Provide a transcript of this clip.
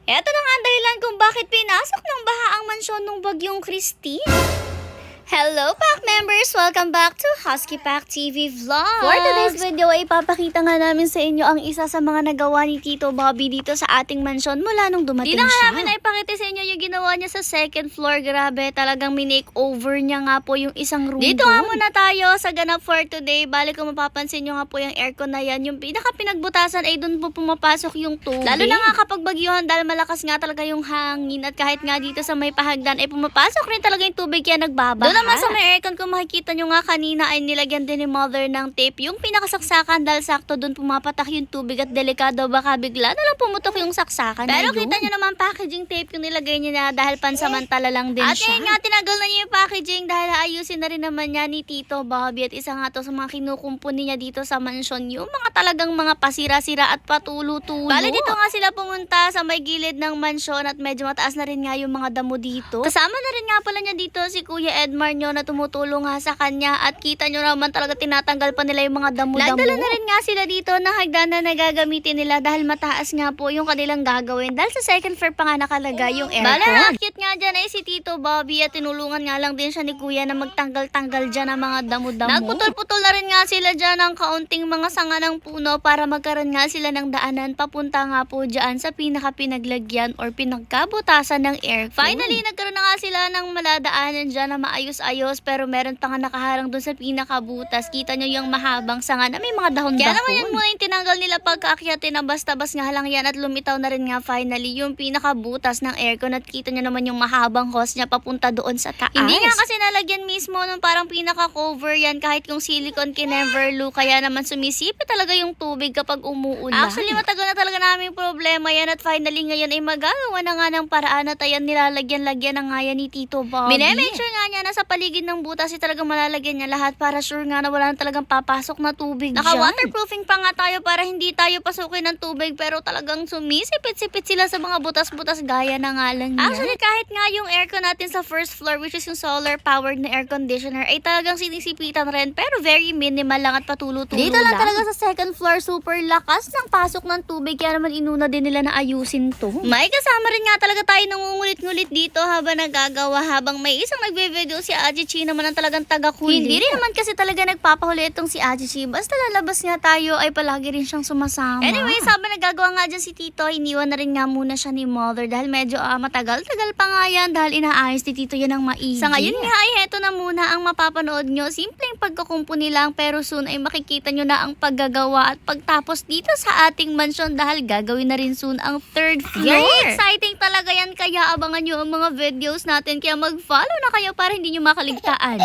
Eto na nga ang dahilan kung bakit pinasok ng baha ang mansyon ng Bagyong Christine. Hello Pack members! Welcome back to Husky Pack TV Vlogs! For today's video ay ipapakita nga namin sa inyo ang isa sa mga nagawa ni Tito Bobby dito sa ating mansyon mula nung dumating siya. Di na nga namin ipakita sa inyo yung ginawa niya sa second floor. Grabe, talagang minake-over niya nga po yung isang room. Dito nga muna tayo sa ganap for today. Bali kung mapapansin nyo nga po yung aircon na yan, yung pinaka-pinagbutasan ay dun po pumapasok yung tubig. Lalo na nga kapag bagyuhan dahil malakas nga talaga yung hangin at kahit nga dito sa may pahagdan ay pumapasok rin talaga yung tubig kaya nagbabaha. Doon naman sa may aircon, kung makikita nyo nga kanina ay nilagyan din ni mother ng tape yung pinakasaksakan dahil sakto doon pumapatak yung tubig at delikado baka bigla na lang pumutok yung saksakan. Pero kita nyo naman packaging tape yung nilagay niya na dahil pansamantala lang din siya. At ngayon nga tinanggal na niya yung packaging dahil ayusin na rin naman niya ni Tito Bobby at isa nga to sa mga kinukumpuni niya dito sa mansyon yung mga talagang mga pasira-sira at patulo-tulo. Bali dito nga sila pumunta sa may gilid ng mansyon at medyo mataas na rin nga yung mga damo dito. Kasama na rin nga pala niya dito si Kuya Edmar nyo na tumutulong nga sa kanya at kita nyo naman talaga tinatanggal pa nila yung mga damo-damo. Nagdala na rin nga sila dito na hagdan na nagagamitin nila dahil mataas nga po yung kanilang gagawin dahil sa second floor pa nga nakalagay yung aircon. Bala, cute nga dyan ay si Tito Bobby at tinulungan nga lang din siya ni Kuya na magtanggal-tanggal dyan ng mga damo-damo. Nagputol-putol na rin nga sila dyan ng kaunting mga sanga ng puno para magkaroon nga sila ng daanan papunta nga po dyan sa pinaka-pinaglagyan or pinagkabutasan ng aircon. Finally, nagkaroon na nga sila ng maladaanan dyan na maayos-ayos pero meron pa nga nakaharang dun sa pinakabutas. Kita nyo yung mahabang sanga na may mga dahon-dahon. Kaya naman yan muna yung tinanggal nila pagkaakyati na basta-bas nga lang yan at lumitaw na rin nga finally yung pinakabutas ng aircon at kita nyo naman yung mahabang hose niya papunta doon sa taas. Hindi nga kasi nalagyan mismo nung parang pinaka-cover yan kahit yung silicone kineverlu kaya naman sumisipit talaga yung tubig kapag umuulan. Actually matagal na talaga namin problema yan at finally ngayon ay magagawa na nga ng paraan at ayan nilalagyan-lagyan na nga yan ni Tito Bobby. Make sure nga niya na sa paligid ng butas ay talagang malalagyan niya lahat para sure nga na wala na talagang papasok na tubig dyan. Naka-waterproofing pa nga tayo para hindi tayo pasukin ng tubig pero talagang sumisipit-sipit sila sa mga butas-butas gaya na nga lang yan. Actually kahit nga yung aircon natin sa first floor which is yung solar powered na air conditioner ay talagang sinisipitan rin pero very minimal lang at patulo-tulo lang. Dito lang talaga sa second floor super lakas ng pasok ng tubig kaya naman inuna din nila na ayusin to. May kasama rin nga talaga tayo nangungulit-ngulit dito habang nagagawa habang may isang nagbe-video si Ajichi naman ang talagang taga-huli. Hindi rin naman kasi talaga nagpapahuli itong si Ajichi. Basta lalabas nga tayo ay palagi rin siyang sumasama. Anyway, habang nagagawa nga dyan si Tito, iniwan na rin nga muna siya ni Mother dahil medyo matagal-tagal pa nga yan dahil inaayos ni Tito yan ng maigi. Sa ngayon nga ay heto na muna ang mapapanood nyo. Simpleng pagkakumpuni lang pero soon ay makikita nyo na ang paggagawa at pagtapos dito sa ating mansyon dahil gagawin na rin soon ang third floor. Very exciting talaga yan kaya abangan nyo ang mga videos natin kaya mag-follow na kayo para hindi nyo makaligtaan.